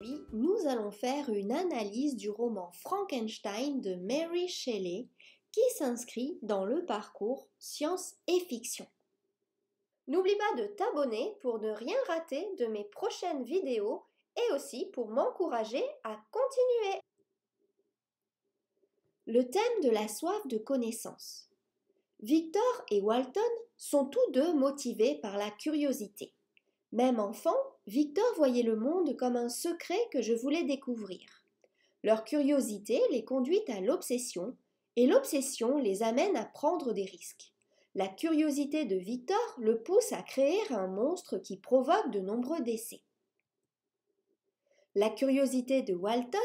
Aujourd'hui, nous allons faire une analyse du roman Frankenstein de Mary Shelley qui s'inscrit dans le parcours science et fiction. N'oublie pas de t'abonner pour ne rien rater de mes prochaines vidéos et aussi pour m'encourager à continuer. Le thème de la soif de connaissance. Victor et Walton sont tous deux motivés par la curiosité. Même enfant, Victor voyait le monde comme un secret que je voulais découvrir. Leur curiosité les conduit à l'obsession, et l'obsession les amène à prendre des risques. La curiosité de Victor le pousse à créer un monstre qui provoque de nombreux décès. La curiosité de Walton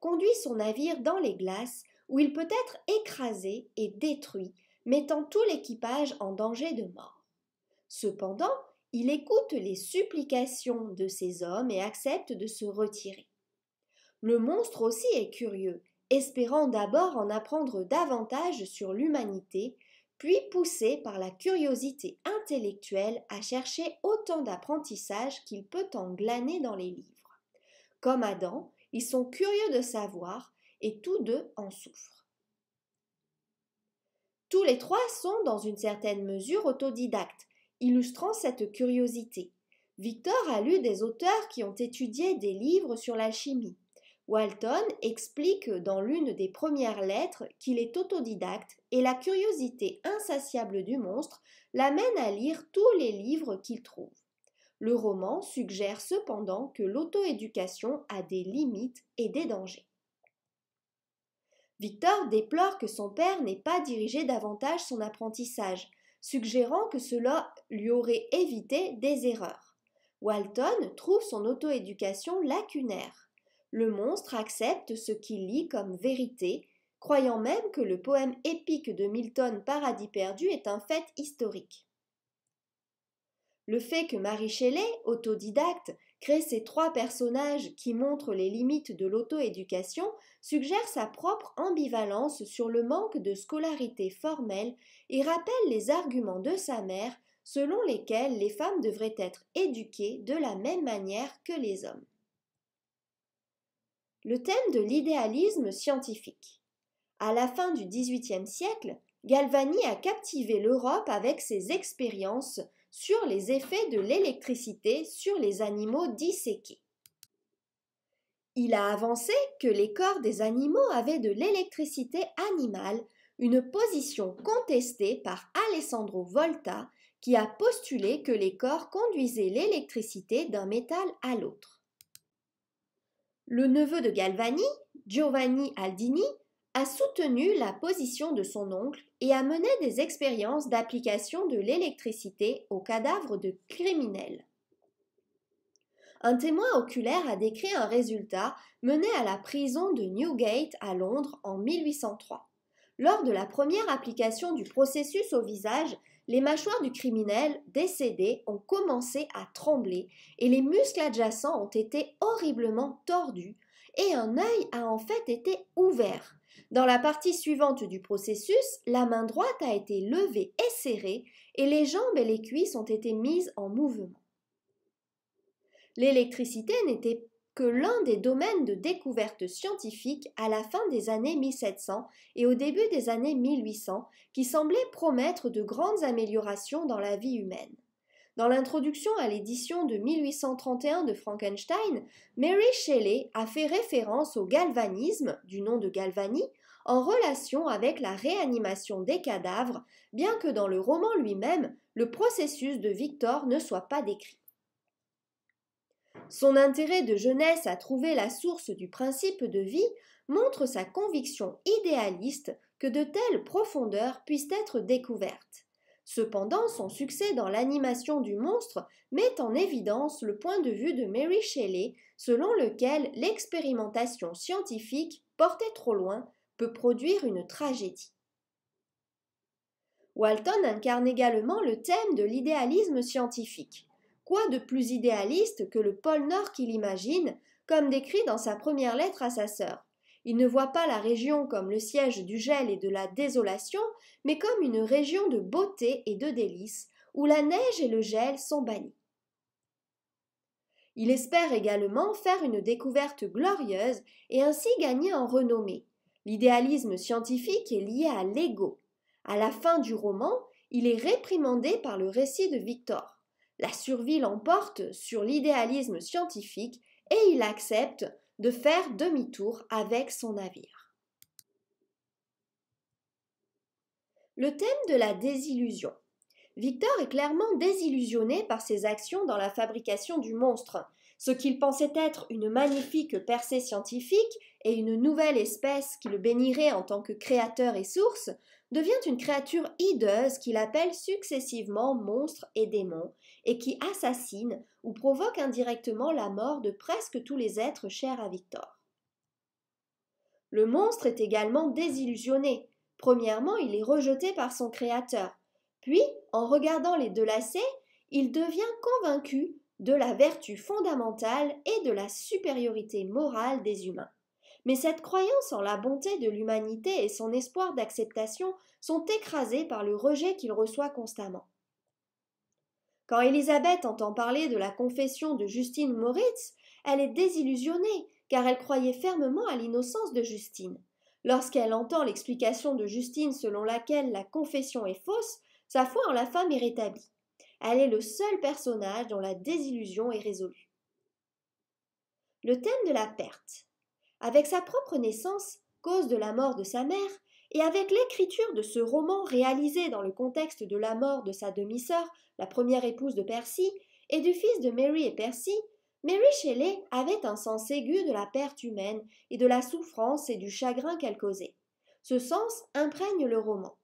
conduit son navire dans les glaces où il peut être écrasé et détruit, mettant tout l'équipage en danger de mort. Cependant, il écoute les supplications de ces hommes et accepte de se retirer. Le monstre aussi est curieux, espérant d'abord en apprendre davantage sur l'humanité, puis poussé par la curiosité intellectuelle à chercher autant d'apprentissage qu'il peut en glaner dans les livres. Comme Adam, ils sont curieux de savoir et tous deux en souffrent. Tous les trois sont dans une certaine mesure autodidactes, illustrant cette curiosité. Victor a lu des auteurs qui ont étudié des livres sur l'alchimie. Walton explique dans l'une des premières lettres qu'il est autodidacte et la curiosité insatiable du monstre l'amène à lire tous les livres qu'il trouve. Le roman suggère cependant que l'auto-éducation a des limites et des dangers. Victor déplore que son père n'ait pas dirigé davantage son apprentissage, suggérant que cela lui aurait évité des erreurs. Walton trouve son auto-éducation lacunaire. Le monstre accepte ce qu'il lit comme vérité, croyant même que le poème épique de Milton Paradis perdu est un fait historique. Le fait que Mary Shelley, autodidacte, crée ces trois personnages qui montrent les limites de l'auto-éducation suggère sa propre ambivalence sur le manque de scolarité formelle et rappelle les arguments de sa mère selon lesquels les femmes devraient être éduquées de la même manière que les hommes. Le thème de l'idéalisme scientifique. À la fin du XVIIIe siècle, Galvani a captivé l'Europe avec ses expériences sur les effets de l'électricité sur les animaux disséqués. Il a avancé que les corps des animaux avaient de l'électricité animale, une position contestée par Alessandro Volta, qui a postulé que les corps conduisaient l'électricité d'un métal à l'autre. Le neveu de Galvani, Giovanni Aldini, a soutenu la position de son oncle et a mené des expériences d'application de l'électricité aux cadavres de criminels. Un témoin oculaire a décrit un résultat mené à la prison de Newgate à Londres en 1803. Lors de la première application du processus au visage, les mâchoires du criminel décédé ont commencé à trembler et les muscles adjacents ont été horriblement tordus et un œil a en fait été ouvert. Dans la partie suivante du processus, la main droite a été levée et serrée et les jambes et les cuisses ont été mises en mouvement. L'électricité n'était que l'un des domaines de découverte scientifique à la fin des années 1700 et au début des années 1800 qui semblaient promettre de grandes améliorations dans la vie humaine. Dans l'introduction à l'édition de 1831 de Frankenstein, Mary Shelley a fait référence au galvanisme, du nom de Galvani, en relation avec la réanimation des cadavres, bien que dans le roman lui-même, le processus de Victor ne soit pas décrit. Son intérêt de jeunesse à trouver la source du principe de vie montre sa conviction idéaliste que de telles profondeurs puissent être découvertes. Cependant, son succès dans l'animation du monstre met en évidence le point de vue de Mary Shelley selon lequel l'expérimentation scientifique, portée trop loin, peut produire une tragédie. Walton incarne également le thème de l'idéalisme scientifique. Quoi de plus idéaliste que le pôle Nord qu'il imagine, comme décrit dans sa première lettre à sa sœur. Il ne voit pas la région comme le siège du gel et de la désolation, mais comme une région de beauté et de délices, où la neige et le gel sont bannis. Il espère également faire une découverte glorieuse et ainsi gagner en renommée. L'idéalisme scientifique est lié à l'ego. À la fin du roman, il est réprimandé par le récit de Victor. La survie l'emporte sur l'idéalisme scientifique et il accepte de faire demi-tour avec son navire. Le thème de la désillusion. Victor est clairement désillusionné par ses actions dans la fabrication du monstre. Ce qu'il pensait être une magnifique percée scientifique et une nouvelle espèce qui le bénirait en tant que créateur et source devient une créature hideuse qu'il appelle successivement monstre et démon et qui assassine ou provoque indirectement la mort de presque tous les êtres chers à Victor. Le monstre est également désillusionné. Premièrement, il est rejeté par son créateur. Puis, en regardant les deux lacets, il devient convaincu de la vertu fondamentale et de la supériorité morale des humains. Mais cette croyance en la bonté de l'humanité et son espoir d'acceptation sont écrasés par le rejet qu'il reçoit constamment. Quand Élisabeth entend parler de la confession de Justine Moritz, elle est désillusionnée car elle croyait fermement à l'innocence de Justine. Lorsqu'elle entend l'explication de Justine selon laquelle la confession est fausse, sa foi en la femme est rétablie. Elle est le seul personnage dont la désillusion est résolue. Le thème de la perte. Avec sa propre naissance, cause de la mort de sa mère, et avec l'écriture de ce roman réalisé dans le contexte de la mort de sa demi-sœur, la première épouse de Percy, et du fils de Mary et Percy, Mary Shelley avait un sens aigu de la perte humaine et de la souffrance et du chagrin qu'elle causait. Ce sens imprègne le roman.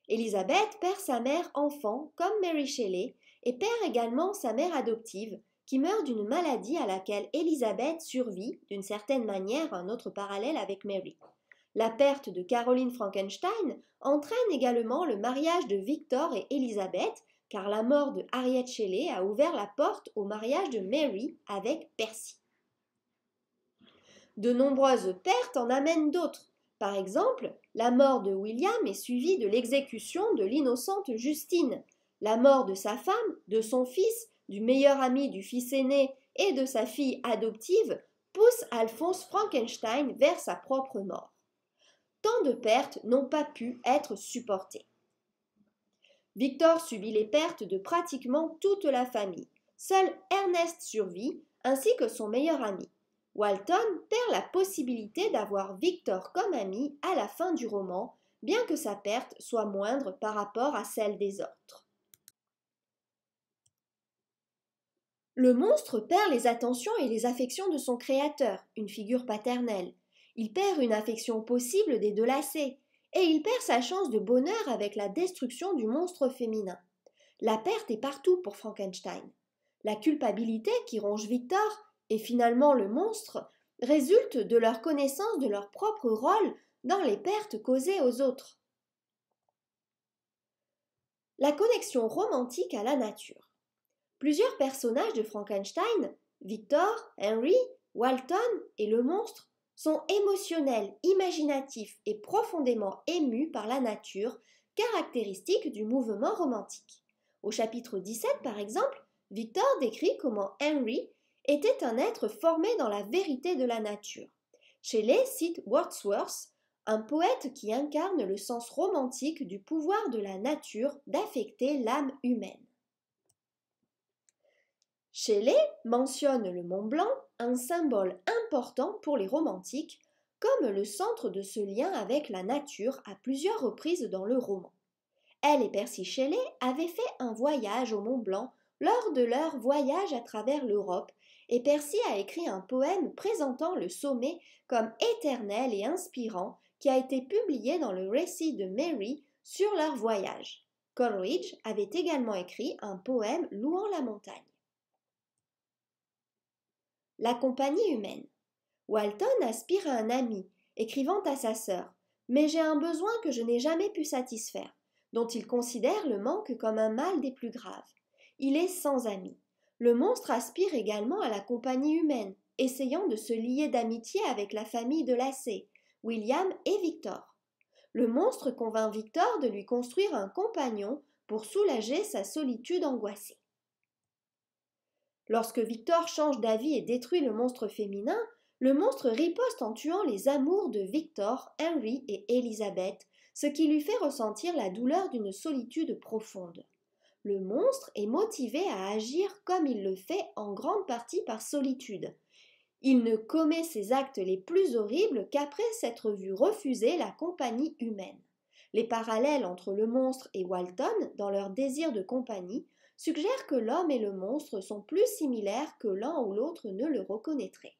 Élisabeth perd sa mère enfant, comme Mary Shelley, et perd également sa mère adoptive, qui meurt d'une maladie à laquelle Élisabeth survit, d'une certaine manière, un autre parallèle avec Mary. La perte de Caroline Frankenstein entraîne également le mariage de Victor et Élisabeth, car la mort de Harriet Shelley a ouvert la porte au mariage de Mary avec Percy. De nombreuses pertes en amènent d'autres. Par exemple, la mort de William est suivie de l'exécution de l'innocente Justine. La mort de sa femme, de son fils, du meilleur ami du fils aîné et de sa fille adoptive pousse Alphonse Frankenstein vers sa propre mort. Tant de pertes n'ont pas pu être supportées. Victor subit les pertes de pratiquement toute la famille. Seul Ernest survit, ainsi que son meilleur ami. Walton perd la possibilité d'avoir Victor comme ami à la fin du roman, bien que sa perte soit moindre par rapport à celle des autres. Le monstre perd les attentions et les affections de son créateur, une figure paternelle. Il perd une affection possible des deux lacets, et il perd sa chance de bonheur avec la destruction du monstre féminin. La perte est partout pour Frankenstein. La culpabilité qui ronge Victor, et finalement le monstre, résulte de leur connaissance de leur propre rôle dans les pertes causées aux autres. La connexion romantique à la nature. Plusieurs personnages de Frankenstein, Victor, Henry, Walton et le monstre, sont émotionnels, imaginatifs et profondément émus par la nature, caractéristique du mouvement romantique. Au chapitre 17, par exemple, Victor décrit comment Henry était un être formé dans la vérité de la nature. Shelley cite Wordsworth, un poète qui incarne le sens romantique du pouvoir de la nature d'affecter l'âme humaine. Shelley mentionne le Mont Blanc, un symbole important pour les romantiques, comme le centre de ce lien avec la nature à plusieurs reprises dans le roman. Elle et Percy Shelley avaient fait un voyage au Mont Blanc lors de leur voyage à travers l'Europe, et Percy a écrit un poème présentant le sommet comme éternel et inspirant qui a été publié dans le récit de Mary sur leur voyage. Coleridge avait également écrit un poème louant la montagne. La compagnie humaine. Walton aspire à un ami, écrivant à sa sœur, mais j'ai un besoin que je n'ai jamais pu satisfaire, dont il considère le manque comme un mal des plus graves. Il est sans amis. Le monstre aspire également à la compagnie humaine, essayant de se lier d'amitié avec la famille de Lacey, William et Victor. Le monstre convainc Victor de lui construire un compagnon pour soulager sa solitude angoissée. Lorsque Victor change d'avis et détruit le monstre féminin, le monstre riposte en tuant les amours de Victor, Henry et Elizabeth, ce qui lui fait ressentir la douleur d'une solitude profonde. Le monstre est motivé à agir comme il le fait en grande partie par solitude. Il ne commet ses actes les plus horribles qu'après s'être vu refuser la compagnie humaine. Les parallèles entre le monstre et Walton, dans leur désir de compagnie, suggèrent que l'homme et le monstre sont plus similaires que l'un ou l'autre ne le reconnaîtrait.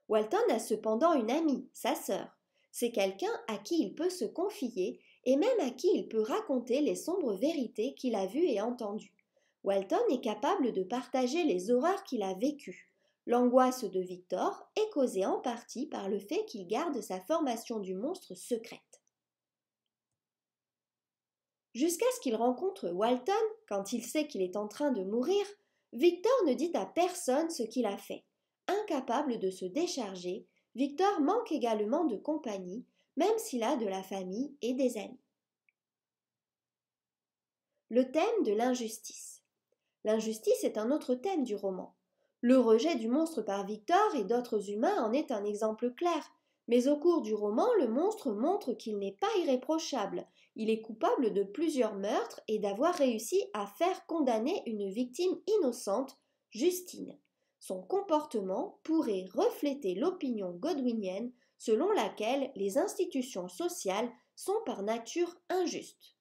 Walton a cependant une amie, sa sœur. C'est quelqu'un à qui il peut se confier et même à qui il peut raconter les sombres vérités qu'il a vues et entendues. Walton est capable de partager les horreurs qu'il a vécues. L'angoisse de Victor est causée en partie par le fait qu'il garde sa formation du monstre secrète. Jusqu'à ce qu'il rencontre Walton, quand il sait qu'il est en train de mourir, Victor ne dit à personne ce qu'il a fait. Incapable de se décharger, Victor manque également de compagnie, même s'il a de la famille et des amis. Le thème de l'injustice. L'injustice est un autre thème du roman. Le rejet du monstre par Victor et d'autres humains en est un exemple clair, mais au cours du roman, le monstre montre qu'il n'est pas irréprochable. Il est coupable de plusieurs meurtres et d'avoir réussi à faire condamner une victime innocente, Justine. Son comportement pourrait refléter l'opinion godwinienne selon laquelle les institutions sociales sont par nature injustes.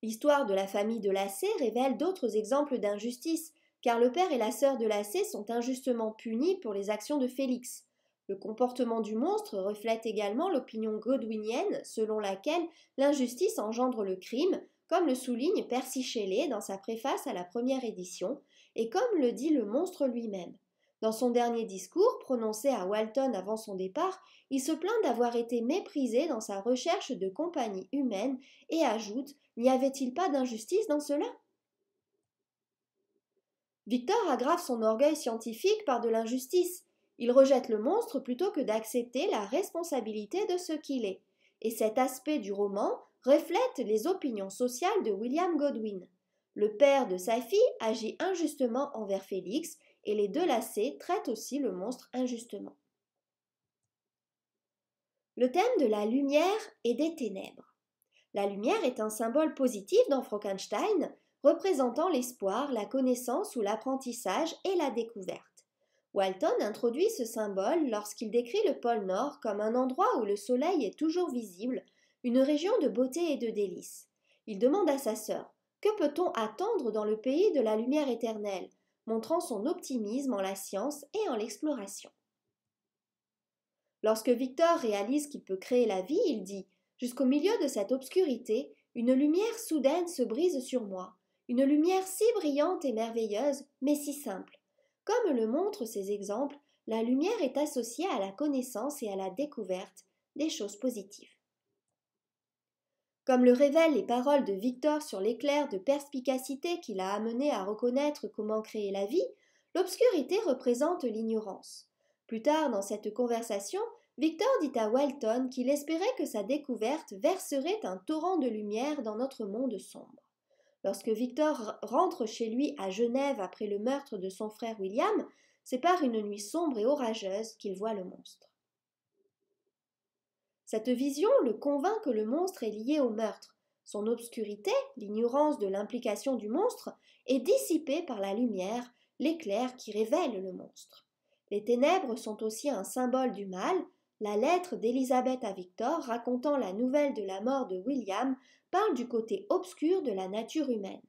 L'histoire de la famille de Lacey révèle d'autres exemples d'injustice, car le père et la sœur de Lacey sont injustement punis pour les actions de Félix. Le comportement du monstre reflète également l'opinion godwinienne selon laquelle l'injustice engendre le crime, comme le souligne Percy Shelley dans sa préface à la première édition, et comme le dit le monstre lui-même. Dans son dernier discours, prononcé à Walton avant son départ, il se plaint d'avoir été méprisé dans sa recherche de compagnie humaine et ajoute « N'y avait-il pas d'injustice dans cela ?» Victor aggrave son orgueil scientifique par de l'injustice. Il rejette le monstre plutôt que d'accepter la responsabilité de ce qu'il est. Et cet aspect du roman reflète les opinions sociales de William Godwin. Le père de sa fille agit injustement envers Félix et les deux Lacey traitent aussi le monstre injustement. Le thème de la lumière et des ténèbres. La lumière est un symbole positif dans Frankenstein, représentant l'espoir, la connaissance ou l'apprentissage et la découverte. Walton introduit ce symbole lorsqu'il décrit le pôle Nord comme un endroit où le soleil est toujours visible, une région de beauté et de délices. Il demande à sa sœur « Que peut-on attendre dans le pays de la lumière éternelle ?» montrant son optimisme en la science et en l'exploration. Lorsque Victor réalise qu'il peut créer la vie, il dit « Jusqu'au milieu de cette obscurité, une lumière soudaine se brise sur moi, une lumière si brillante et merveilleuse, mais si simple. » Comme le montrent ces exemples, la lumière est associée à la connaissance et à la découverte des choses positives. Comme le révèlent les paroles de Victor sur l'éclair de perspicacité qui l'a amené à reconnaître comment créer la vie, l'obscurité représente l'ignorance. Plus tard dans cette conversation, Victor dit à Walton qu'il espérait que sa découverte verserait un torrent de lumière dans notre monde sombre. Lorsque Victor rentre chez lui à Genève après le meurtre de son frère William, c'est par une nuit sombre et orageuse qu'il voit le monstre. Cette vision le convainc que le monstre est lié au meurtre. Son obscurité, l'ignorance de l'implication du monstre, est dissipée par la lumière, l'éclair qui révèle le monstre. Les ténèbres sont aussi un symbole du mal. La lettre d'Élisabeth à Victor racontant la nouvelle de la mort de William parle du côté obscur de la nature humaine.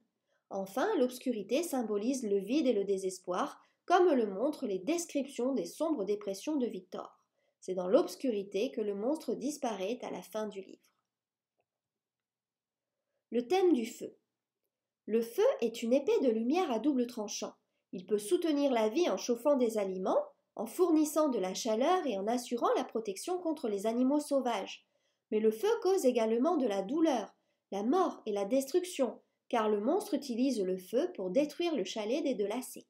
Enfin, l'obscurité symbolise le vide et le désespoir, comme le montrent les descriptions des sombres dépressions de Victor. C'est dans l'obscurité que le monstre disparaît à la fin du livre. Le thème du feu. Le feu est une épée de lumière à double tranchant. Il peut soutenir la vie en chauffant des aliments, en fournissant de la chaleur et en assurant la protection contre les animaux sauvages. Mais le feu cause également de la douleur, la mort et la destruction, car le monstre utilise le feu pour détruire le chalet des deux Lacey.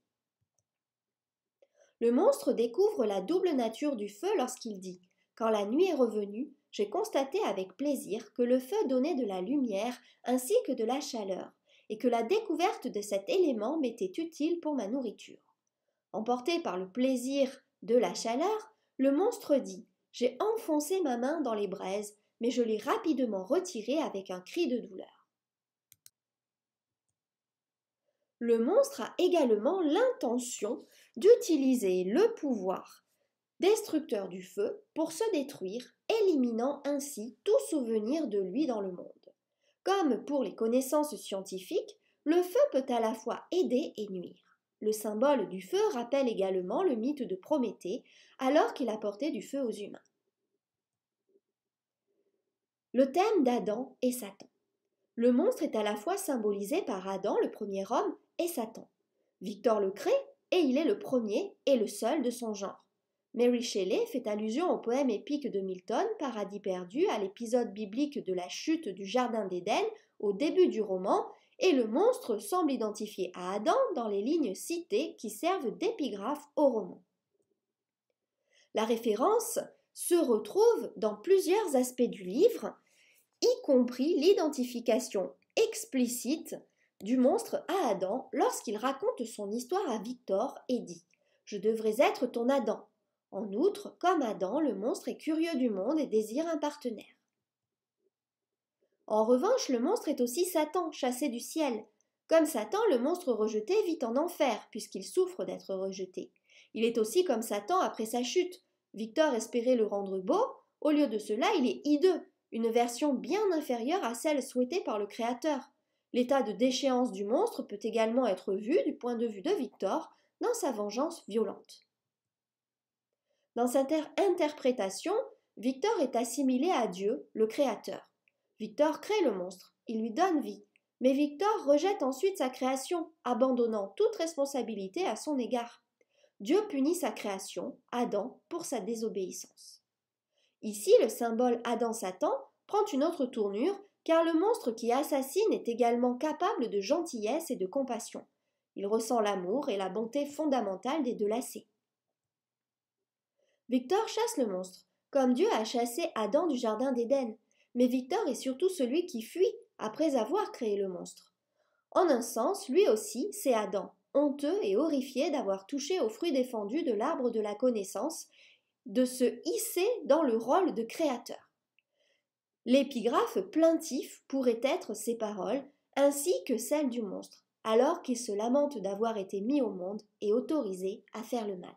Le monstre découvre la double nature du feu lorsqu'il dit « Quand la nuit est revenue, j'ai constaté avec plaisir que le feu donnait de la lumière ainsi que de la chaleur, et que la découverte de cet élément m'était utile pour ma nourriture. Emporté par le plaisir de la chaleur, le monstre dit « J'ai enfoncé ma main dans les braises, mais je l'ai rapidement retirée avec un cri de douleur. » Le monstre a également l'intention d'utiliser le pouvoir destructeur du feu pour se détruire, éliminant ainsi tout souvenir de lui dans le monde. Comme pour les connaissances scientifiques, le feu peut à la fois aider et nuire. Le symbole du feu rappelle également le mythe de Prométhée, alors qu'il apportait du feu aux humains. Le thème d'Adam et Satan. Le monstre est à la fois symbolisé par Adam, le premier homme, et Satan. Victor le crée et il est le premier et le seul de son genre. Mary Shelley fait allusion au poème épique de Milton, Paradis perdu, à l'épisode biblique de la chute du Jardin d'Éden au début du roman, et le monstre semble identifié à Adam dans les lignes citées qui servent d'épigraphe au roman. La référence se retrouve dans plusieurs aspects du livre, y compris l'identification explicite du monstre à Adam lorsqu'il raconte son histoire à Victor et dit « Je devrais être ton Adam ». En outre, comme Adam, le monstre est curieux du monde et désire un partenaire. En revanche, le monstre est aussi Satan, chassé du ciel. Comme Satan, le monstre rejeté vit en enfer, puisqu'il souffre d'être rejeté. Il est aussi comme Satan après sa chute. Victor espérait le rendre beau, au lieu de cela, il est hideux, une version bien inférieure à celle souhaitée par le Créateur. L'état de déchéance du monstre peut également être vu du point de vue de Victor dans sa vengeance violente. Dans cette interprétation, Victor est assimilé à Dieu, le Créateur. Victor crée le monstre, il lui donne vie, mais Victor rejette ensuite sa création, abandonnant toute responsabilité à son égard. Dieu punit sa création, Adam, pour sa désobéissance. Ici, le symbole Adam-Satan prend une autre tournure, car le monstre qui assassine est également capable de gentillesse et de compassion. Il ressent l'amour et la bonté fondamentale des deux lacets. Victor chasse le monstre, comme Dieu a chassé Adam du Jardin d'Éden, mais Victor est surtout celui qui fuit après avoir créé le monstre. En un sens, lui aussi, c'est Adam, honteux et horrifié d'avoir touché au fruit défendu de l'arbre de la connaissance, de se hisser dans le rôle de créateur. L'épigraphe plaintif pourrait être ses paroles, ainsi que celles du monstre, alors qu'il se lamente d'avoir été mis au monde et autorisé à faire le mal.